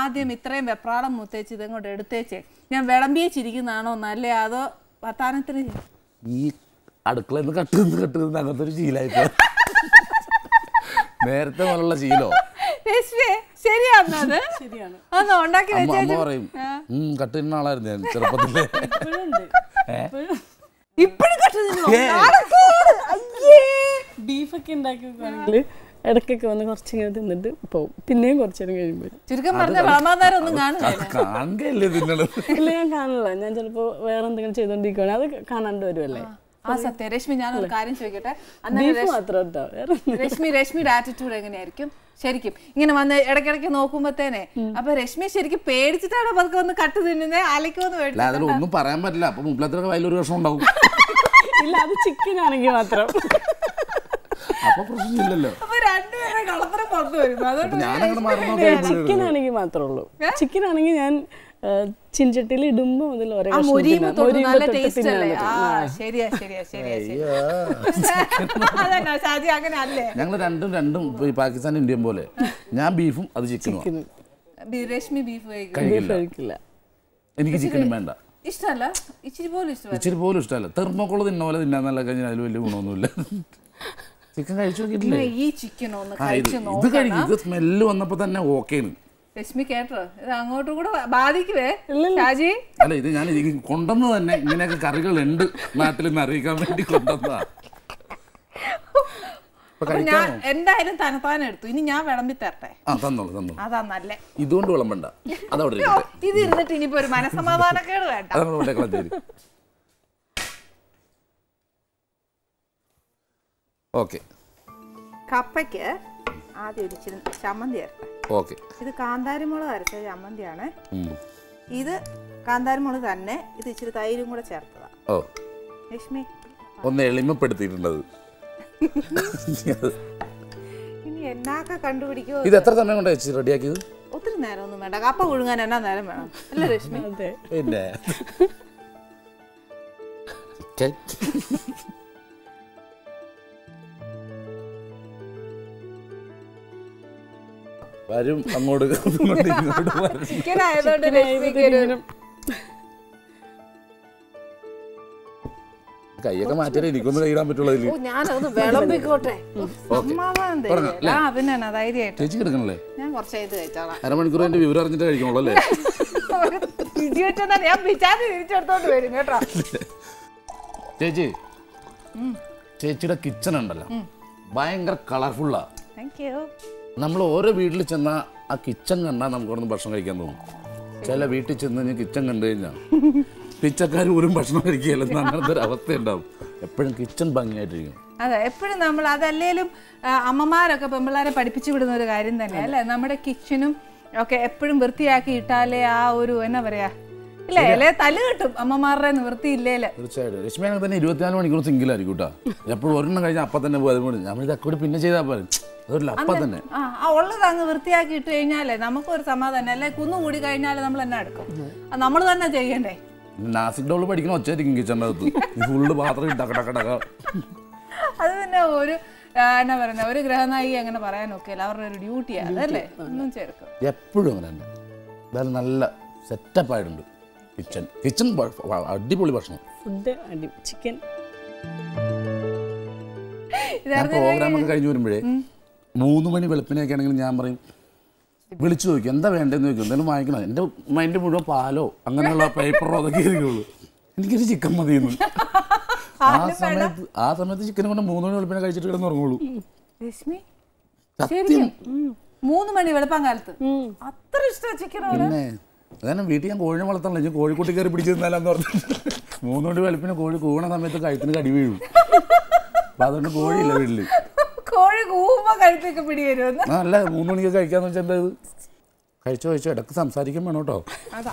ആദ്യം ഇത്രയും വെപ്രാളം മുത്തേച്ച് ഇതങ്ങോട്ട് എടുത്തേച്ചേ ഞാൻ വിളമ്പിയേച്ചിരിക്കുന്നതാണോ നല്ലേ അതോ വർത്താനത്തിന് ഈ അടുക്കളയിൽ നിന്ന് കട്ട് അങ്ങനത്തെ ഒരു ശീലമായിപ്പോ നേരത്തെ പോലുള്ള ശീലോ ശരിയാണത് അമ്മ പറയും കട്ടുന്ന ആളായിരുന്നു ഞാൻ ചെറുപ്പത്തില് ബീഫൊക്കെ ഉണ്ടാക്കി ഇടയ്ക്കൊക്കെ വന്ന് കുറച്ചിങ്ങനെ തിന്നിട്ട് പോവും പിന്നെയും കുറച്ചേരം കഴിയുമ്പോൾ ചുരുക്കം പറഞ്ഞ ഇല്ല ഞാൻ കാണില്ല ഞാൻ ചിലപ്പോ വേറെ എന്തെങ്കിലും ചെയ്തോണ്ടിരിക്കുവാണ് അത് കാണാണ്ട് വരുമല്ലേ ആ സത്യം രശ്മി ഞാനൊരു കാര്യം ചോദിക്കട്ടെ രശ്മിയുടെ ആറ്റിറ്റ്യൂഡ് എങ്ങനെയായിരിക്കും ശരിക്കും ഇങ്ങനെ വന്ന് ഇടയ്ക്കിടയ്ക്ക് നോക്കുമ്പോഴത്തേനെ അപ്പൊ രശ്മി ശരിക്കും പേടിച്ചിട്ടാണ് പതുക്കെ വന്ന് കട്ട് തിന്നുന്നേ ആലയ്ക്കൊന്നും ഒന്നും പറയാൻ പറ്റില്ല അപ്പൊ മുമ്പിലത്തെ വയലൊരു വർഷം ഉണ്ടാവും ഇല്ല അത് ചിക്കൻ ആണെങ്കിൽ മാത്രം അപ്പൊ പ്രശ്നമില്ലല്ലോ ചിക്കൻ ആണെങ്കിൽ മാത്രമേ ഉള്ളൂ ചിക്കൻ ആണെങ്കിൽ ഞാൻ ചിൻചട്ടിയിൽ ഇടുമ്പോ മുതൽ ഞങ്ങൾ രണ്ടും പാകിസ്ഥാൻ ഇന്ത്യയും പോലെ ഞാൻ ബീഫും അത് ചിക്കനും രശ്മി ബീഫ് കഴിക്കില്ല എനിക്ക് ചിക്കനും വേണ്ട ഇഷ്ടമല്ല ഇച്ചിരി പോലും ഇഷ്ടമല്ല തെർമോക്കോള് തിന്ന പോലെ തിന്നാന്നല്ല കഴിഞ്ഞാൽ അതിൽ വലിയ ഗുണമൊന്നുമില്ല ചിക്കൻ കഴിച്ചു നോക്കിയിട്ടില്ലേ ഇത് കഴിക്കും ഇത് സ്മെല്ല് വന്നപ്പോ തന്നെ ഓക്കേന്ന് രശ്മി കേട്ടോ ഇത് അങ്ങോട്ടും കൂടെ ബാധിക്കുവേ ഷാജി അല്ല ഇത് ഞാൻ കൊണ്ടുവന്ന് തന്നെ ഇങ്ങനെയൊക്കെ കറികളുണ്ട് നാട്ടിൽ നിന്ന് അറിയിക്കാൻ വേണ്ടി കൊണ്ടുവന്നതാ ഞാൻ എന്തായാലും തനത്താനം എടുത്തു ഇനി ഞാൻ വിളമ്പി തരട്ടെ തന്നോളൂ അതാ നല്ല ഇതുകൊണ്ട് വിളമ്പണ്ട അതവിടെ ഇത് ഇരുന്നിട്ട് ഇനിയിപ്പോ ഒരു മനസ്സമാധാനക്കേട് വേണ്ട ഓക്കെ കപ്പയ്ക്ക് ആദ്യം ഇച്ചിരി ചമ്മന്തി അരട്ടെ ഓക്കെ ഇത് കാന്താരിമുളക് അരച്ച ചമ്മന്തിയാണ് ഇത് കാന്താരിമുളക് തന്നെ ഇത് ഇച്ചിരി തൈരും കൂടെ ചേർത്തതാ ഓ ലക്ഷ്മി ഒന്ന് എളിമപ്പെടുത്തിയിട്ടുണ്ടത് ഇനി എന്നാക്കെ കണ്ടുപിടിക്കോ ഇത് എത്ര സമയം കൊണ്ട് വെച്ച് റെഡിയാക്കിയത് ഒത്തിരി നേരം ഒന്നും വേണ്ട കപ്പ പുഴുങ്ങാൻ എന്നാ നേരം വേണം അല്ലേ രശ്മി പിന്നെ വരും അങ്ങോട്ട് കൈയൊക്കെ മാറ്റാൻ എനിക്കൊന്ന് കൈയിടാൻ പറ്റുള്ളൂ ഞാനൊന്ന് വിളമ്പിക്കോട്ടെ ചേച്ചി കിടക്കണല്ലേ ഞാൻ കുറച്ച് കഴിച്ചോളാം അരമണിക്കൂർ എന്റെ വിവരം അറിഞ്ഞിട്ട് കഴിക്കണല്ലോ അല്ലേ ഞാൻ തിരിച്ചെടുത്തോണ്ട് വരും കേട്ടോ ചേച്ചി ചേച്ചിയുടെ കിച്ചൺ ഉണ്ടല്ലോ ഭയങ്കര കളർഫുള്ളാ നമ്മൾ ഓരോ വീട്ടിൽ ചെന്നാൽ ആ കിച്ചൺ കണ്ടാൽ നമുക്ക് അവിടെ ഭക്ഷണം കഴിക്കാൻ തോന്നും ചില വീട്ടിൽ ചെന്ന് കിച്ചൺ കണ്ടു കഴിഞ്ഞാൽ പിച്ചക്കാർ പോലും ഭക്ഷണം കഴിക്കുകയല്ലെന്ന് അങ്ങനത്തെ ഒരു അവസ്ഥ ഉണ്ടാവും എപ്പോഴും കിച്ചൺ ഭംഗിയായിട്ടിരിക്കും അതെ എപ്പോഴും നമ്മൾ അതല്ലേലും അമ്മമാരൊക്കെ പെൺപിള്ളേരെ പഠിപ്പിച്ചു വിടുന്ന ഒരു കാര്യം തന്നെ അല്ലേ നമ്മുടെ കിച്ചണും ഒക്കെ എപ്പോഴും വൃത്തിയാക്കി ഇട്ടാലേ ആ ഒരു എന്നാ പറയാ ഇല്ലേ അല്ലേ തല്ല് കിട്ടും അമ്മമാരുടെ നിവൃത്തിയില്ലേല് തീർച്ചയായിട്ടും രശ്മി അങ്ങനെ തന്നെ 24 മണിക്കൂർ സിംഗിളായിരിക്കും കേട്ടോ എപ്പോഴും ഒരെണ്ണം കഴിഞ്ഞാൽ അപ്പം തന്നെ പോകും നമ്മൾ ഇതൊക്കെ പിന്നെ ചെയ്താൽ പോലും അപ്പം തന്നെ ഉള്ളത് അങ്ങ് വൃത്തിയാക്കി ഇട്ട് കഴിഞ്ഞാലേ നമുക്കൊരു സമാധാനം അല്ലെ കുന്നുകൂടി കഴിഞ്ഞാൽ നമ്മൾ എന്നാ എടുക്കും നമ്മൾ തന്നെ ചെയ്യണ്ടേ നാസിക് ഡോള് പഠിക്കണ ഒച്ചയായിരിക്കും കിച്ചണിൻ്റെ അകത്ത് ഫുള്ള് പാത്രം ടക്കടക്കടക്ക അത് പിന്നെ ഒരു എന്നാ പറയുന്നത് ഒരു ഗ്രഹനായി അങ്ങനെ പറയാനൊക്കെ അവരുടെ ഒരു ഡ്യൂട്ടിയാണ് അതല്ലേ ഒന്നും ചേർക്കും എപ്പോഴും അങ്ങനെ തന്നെ എന്തായാലും നല്ല സെറ്റപ്പ് ആയിട്ടുണ്ട് കിച്ചൺ അടിപൊളി ഭക്ഷണം ഫുഡ് ചിക്കൻ പ്രോഗ്രാം ഒക്കെ കഴിഞ്ഞ് വരുമ്പോഴേ 3 മണി വെളുപ്പിനൊക്കെ ആണെങ്കിൽ ഞാൻ പറയും വിളിച്ചു ചോദിക്കും എന്താ വേണ്ടതെന്ന് ചോദിക്കും എന്തെങ്കിലും വാങ്ങിക്കണം എൻ്റെ മൈൻഡ് മുഴുവൻ പാലോ അങ്ങനെയുള്ള പേപ്പറോ അതൊക്കെ ആയിരിക്കുള്ളൂ എനിക്കൊരു ചിക്കൻ മതിയെന്ന് ആ സമയത്ത് ചിക്കൻ കൊണ്ട് 3 മണി വെളുപ്പിനെ കഴിച്ചിട്ട് കിടന്നുറങ്ങുള്ളൂ സത്യം 3 മണി വെളുപ്പാൻ കാലത്ത് അത്ര ഇഷ്ടം ചിക്കൻ പിന്നെ അതാണ് വീട്ടിൽ ഞാൻ കോഴിനെ വളർത്തണല്ലോ ഞാൻ കോഴിക്കുട്ടി കയറി പിടിച്ചു തന്നാലെന്ന് പറഞ്ഞു 3 മണി വെളുപ്പിന് കോഴി കൂണ സമയത്ത് കഴുത്തിന് കടി വീഴും അപ്പൊ അതുകൊണ്ട് കോഴിയില്ല വീട്ടില് കോഴി കൂമ്പോ കഴുത്തൊക്കെ പിടി വരുമെന്ന് അല്ല 3 മണിക്ക് കഴിക്കാന്ന് വെച്ചാൽ എന്താ കഴിച്ചോ ഇടക്ക് സംസാരിക്കാൻ വേണം കേട്ടോ അതാ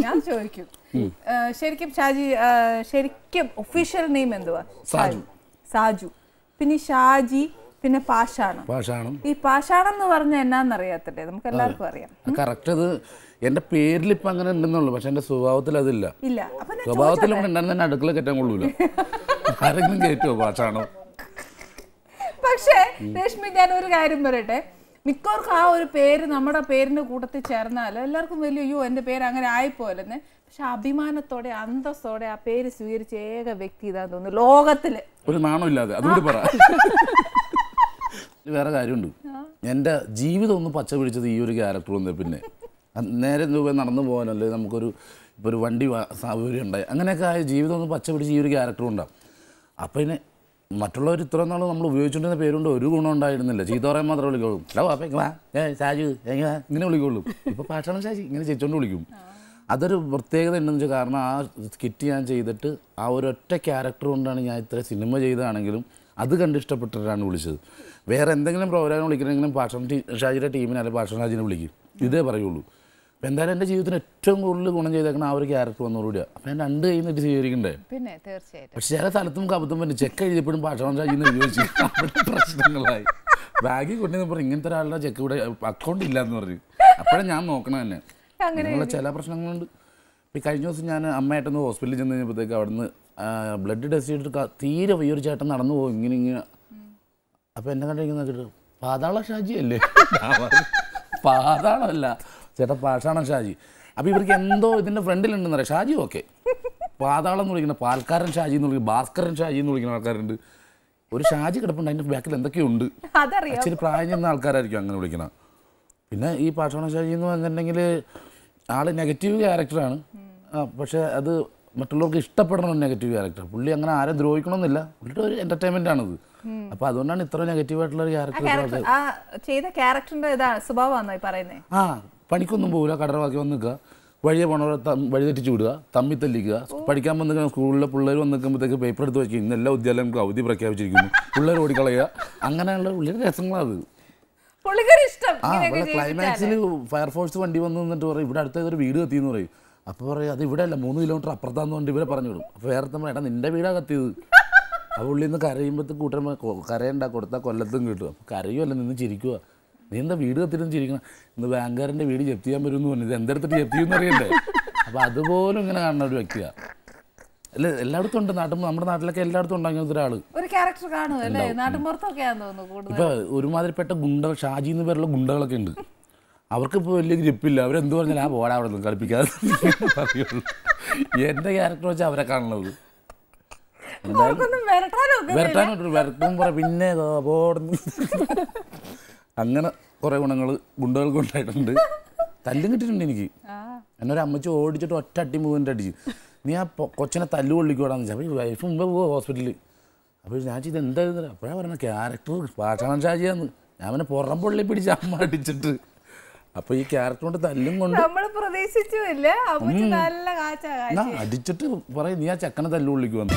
ഞാൻ ചോദിക്കും ശരിക്കും ഷാജി ശരിക്കും ഒഫീഷ്യൽ നെയിം എന്തുവാ സാജു പിന്നെ ഷാജി പിന്നെ പാഷാണം ഈ പാഷാണം എന്ന് പറഞ്ഞാൽ എന്നാന്നറിയാത്തല്ലേ നമുക്ക് എല്ലാവർക്കും അറിയാം കറക്റ്റ് അത് എന്റെ പേരിൽ ഇപ്പൊ അങ്ങനെ ഉണ്ടെന്നുള്ളൂ പക്ഷെ എന്റെ സ്വഭാവത്തിൽ അതില്ല സ്വഭാവത്തിൽ ഉണ്ടായിരുന്ന അടുക്കള കയറ്റാൻ കൊള്ളൂല ആരെങ്കിലും കയറ്റുമോ പാഷാണോ പക്ഷേ രശ്മി ഞാൻ ഒരു കാര്യം പറയട്ടെ മിക്കവർക്കും ആ ഒരു പേര് നമ്മുടെ പേരിന്റെ കൂട്ടത്തിൽ ചേർന്നാൽ എല്ലാവർക്കും വലിയ അയ്യോ എൻ്റെ പേര് അങ്ങനെ ആയിപ്പോലെന്ന്. പക്ഷെ അഭിമാനത്തോടെ അന്തസ്സോടെ ആ പേര് സ്വീകരിച്ച ഏക വ്യക്തി ഇതാന്ന് തോന്നുന്നു ലോകത്തില്. ഒരു നാണമില്ലാതെ അതുകൊണ്ട് പറ. വേറെ കാര്യമുണ്ട്, എൻ്റെ ജീവിതം ഒന്ന് പച്ച പിടിച്ചത് ഈ ഒരു ക്യാരക്ടർ വന്നേ. പിന്നെ നേരെ നടന്നു പോകാനല്ലേ നമുക്കൊരു ഇപ്പോൾ ഒരു വണ്ടി സൗകര്യം ഉണ്ടായി, അങ്ങനെയൊക്കെ ആയ ജീവിതം ഒന്ന് പച്ച പിടിച്ച് ഈ ഒരു ക്യാരക്ടർ ഉണ്ടാകും. അപ്പം ഇതിനെ മറ്റുള്ളവർ ഇത്ര നാൾ നമ്മൾ ഉപയോഗിച്ചുകൊണ്ടിരുന്ന പേരുകൊണ്ട് ഒരു ഗുണം ഉണ്ടായിരുന്നില്ല. ചീത്ത പറയാൻ മാത്രമേ വിളിക്കുള്ളൂ. ഹലോ അപ്പം ഷാജു ഇങ്ങനെ വിളിക്കുള്ളൂ. ഇപ്പോൾ പാഷാണംശാജി ഇങ്ങനെ ചേച്ചോണ്ട് വിളിക്കും. അതൊരു പ്രത്യേകത ഉണ്ടെന്ന് വെച്ചാൽ കാരണം ആ സ്കിറ്റ് ഞാൻ ചെയ്തിട്ട് ആ ഒരൊറ്റ ക്യാരക്ടർ കൊണ്ടാണ് ഞാൻ ഇത്ര സിനിമ ചെയ്തതാണെങ്കിലും അത് കണ്ടിഷ്ടപ്പെട്ടിട്ടാണ് വിളിച്ചത്. വേറെ എന്തെങ്കിലും പ്രോഗ്രാം വിളിക്കണമെങ്കിലും പാഷാണംശാജിയുടെ ടീമിനെ അല്ലെങ്കിൽ പാഷാണംശാജിനെ വിളിക്കും, ഇതേ പറയുള്ളൂ. അപ്പം എന്തായാലും എൻ്റെ ജീവിതത്തിന് ഏറ്റവും കൂടുതൽ ഗുണം ചെയ്തേക്കണം ആ ഒരു ക്യാരക്ടർ വന്നോടുകൂടിയാണ്. അപ്പം ഞാൻ 2 കൈ നീട്ടി സ്വീകരിക്കണ്ടേ. പിന്നെ തീർച്ചയായിട്ടും. പക്ഷെ ചില സ്ഥലത്തും കബത്തും പിന്നെ ചെക്ക് എഴുതിയപ്പോഴും പാഷാണംശാജിന്ന് ചോദിച്ചു, അവിടെ പ്രശ്നങ്ങളായി. ബാഗിൽ കൊണ്ടുവന്ന് പറഞ്ഞു ഇങ്ങനത്തെ ഒരാളുടെ ചെക്ക് ഇവിടെ അക്കൗണ്ട് ഇല്ല എന്ന് പറഞ്ഞു. അപ്പോഴാണ് ഞാൻ നോക്കണം തന്നെ. അങ്ങനെയുള്ള ചില പ്രശ്നങ്ങളുണ്ട്. ഈ കഴിഞ്ഞ ദിവസം ഞാൻ അമ്മയായിട്ടൊന്ന് ഹോസ്പിറ്റലിൽ ചെന്ന് കഴിഞ്ഞപ്പോഴത്തേക്ക് അവിടെ നിന്ന് ബ്ലഡ് ടെസ്റ്റ് ചെയ്തിട്ട് തീരെ വയ്യൊരു ചേട്ടൻ നടന്നു പോകും ഇങ്ങനെ. അപ്പോൾ എന്നെ കണ്ടിരിക്കുന്ന പാതാള ഷാജി അല്ലേ? പാതാളമല്ല ചേട്ടാ, പാഷാണംശാജി. അപ്പോൾ ഇവർക്ക് എന്തോ ഇതിൻ്റെ ഫ്രണ്ടിലുണ്ടെന്ന് പറയാം. ഷാജി ഓക്കെ, പാതാളം എന്ന് വിളിക്കുന്ന പാൽക്കാരൻ ഷാജി എന്ന് വിളിക്കുന്ന ഭാസ്കരൻ ഷാജി എന്ന് വിളിക്കുന്ന ആൾക്കാരുണ്ട്. ഒരു ഷാജി കിടപ്പുണ്ട്, അതിൻ്റെ ബാക്കിൽ എന്തൊക്കെയുണ്ട്. ആക്ച്വലി പ്രായം ചെന്ന ആൾക്കാരായിരിക്കും അങ്ങനെ വിളിക്കണം. പിന്നെ ഈ പാഷാണംശാജി എന്ന് പറഞ്ഞിട്ടുണ്ടെങ്കിൽ ആൾ നെഗറ്റീവ് ക്യാരക്ടറാണ്, പക്ഷേ അത് മറ്റുള്ളവർക്ക് ഇഷ്ടപ്പെടണം ഒരു നെഗറ്റീവ് ക്യാരക്ടർ. പുള്ളി അങ്ങനെ ആരെ ദ്രോഹിക്കണമെന്നില്ല, പുള്ളിയുടെ ഒരു എൻ്റർടൈൻമെൻ്റ് ആണത്. അപ്പോൾ അതുകൊണ്ടാണ് ഇത്ര നെഗറ്റീവായിട്ടുള്ള ഒരു ക്യാരക്ടർ ചെയ്ത ക്യാരക്ടറിൻ്റെ സ്വഭാവമാണോ പറയുന്നത്? ആ, പണിക്കൊന്നും പോകില്ല, കടറവാക്കി വന്ന് നിൽക്കുക, വഴിയെ പോണവരെ വഴി തെറ്റിച്ച് വിടുക, തമ്മി തല്ലിക്കുക. പഠിക്കാൻ വന്ന് നിൽക്കുന്ന സ്കൂളിലെ പിള്ളേർ വന്ന് നിൽക്കുമ്പോഴത്തേക്ക് പേപ്പർ എടുത്ത് വയ്ക്കും, ഇന്ന് എല്ലാ വിദ്യാലയങ്ങൾക്കും അവധി പ്രഖ്യാപിച്ചിരിക്കുന്നു, പിള്ളേർ ഓടിക്കളയുക. അങ്ങനെയുള്ള പുള്ളിയുടെ രസങ്ങളത്. ക്ലൈമാക്സിൽ ഫയർഫോഴ്സ് വണ്ടി വന്ന് നിന്നിട്ട് പറയും ഇവിടെ അടുത്തൊരു വീട് കത്തിയെന്ന് പറയും. അപ്പോൾ പറയും അത് ഇവിടെ അല്ല 3 കിലോമീറ്റർ അപ്പുറത്താന്ന് പറഞ്ഞിട്ട് ഇവരെ പറഞ്ഞു വിടും. അപ്പോൾ വേറെ നമ്മൾ ഏട്ടാ നിൻ്റെ വീടാണ് കത്തിയത്. ആ പുള്ളി നിന്ന് കരയുമ്പോഴത്തേക്ക് കൂട്ടം കരയുണ്ടാ കൊടുത്താൽ കൊല്ലത്തും കിട്ടും. അപ്പോൾ കരയുമല്ല, നിന്ന് ചിരിക്കുക. നീ എന്താ വീട് കത്തിരുന്ന് ചിരിക്കണം? ഇന്ന് ബാങ്കുകാരൻ്റെ വീട് ജപ്തി ചെയ്യാൻ വരുമെന്ന് പറഞ്ഞു. ഇത് എന്തെടുത്തിട്ട് ജപ്തി ചെയ്യുമെന്ന് അറിയണ്ടേ? അപ്പോൾ അതുപോലും ഇങ്ങനെ കാണുന്ന ഒരു വ്യക്തിയാണ്. അല്ല, എല്ലായിടത്തും ഉണ്ട്. നമ്മുടെ നാട്ടിലൊക്കെ എല്ലായിടത്തും ഉണ്ട് അങ്ങനത്തെ ഒരാൾ. ഇപ്പൊ ഒരുമാതിരിപ്പെട്ട ഗുണ്ടകൾ, ഷാജി എന്ന് പേരുള്ള ഗുണ്ടകളൊക്കെ ഉണ്ട്. അവർക്കിപ്പോൾ വലിയ ഗ്രിപ്പില്ല. അവരെന്ത് പറഞ്ഞാൽ ആ പോടാ അവിടെ നിന്ന് കളിപ്പിക്കാതെ പറയുള്ളൂ. എൻ്റെ ക്യാരക്ടർ വെച്ചാൽ അവരെ കാണുന്നത്. വരട്ടാനോട്ട് വരട്ടും പറ പിന്നെ പോടുന്നു. അങ്ങനെ കുറേ ഗുണങ്ങൾ ഗുണ്ടകൾക്ക് ഉണ്ടായിട്ടുണ്ട്. തല്ലും കിട്ടിയിട്ടുണ്ട് എനിക്ക്. എന്നൊരു അമ്മച്ചി ഓടിച്ചിട്ട് ഒറ്റ അട്ടി മൂന്നിൻ്റെ അടിച്ച് നീ ആ കൊച്ചിനെ തല്ലു കൊള്ളിക്കൂടാന്ന് വെച്ചാൽ അപ്പോൾ വൈഫ് മുമ്പേ പോവുക ഹോസ്പിറ്റലിൽ. അപ്പോൾ ഞാൻ ഇത് എന്തായിരുന്നു അപ്പോഴാണ് പറയുന്നത് ക്യാരക്ടർ പാഷാണംശാജിയാന്ന്. ഞാൻ അവനെ പുറം പൊള്ളി പിടിച്ച് അമ്മ അടിച്ചിട്ട്. അപ്പോൾ ഈ ക്യാരക്ടർ കൊണ്ട് തല്ലും കൊണ്ട് പ്രതീക്ഷിച്ചില്ല അടിച്ചിട്ട് പറയും നീ ആ ചക്കനെ തല്ലു കൊള്ളിക്കുവന്ന്.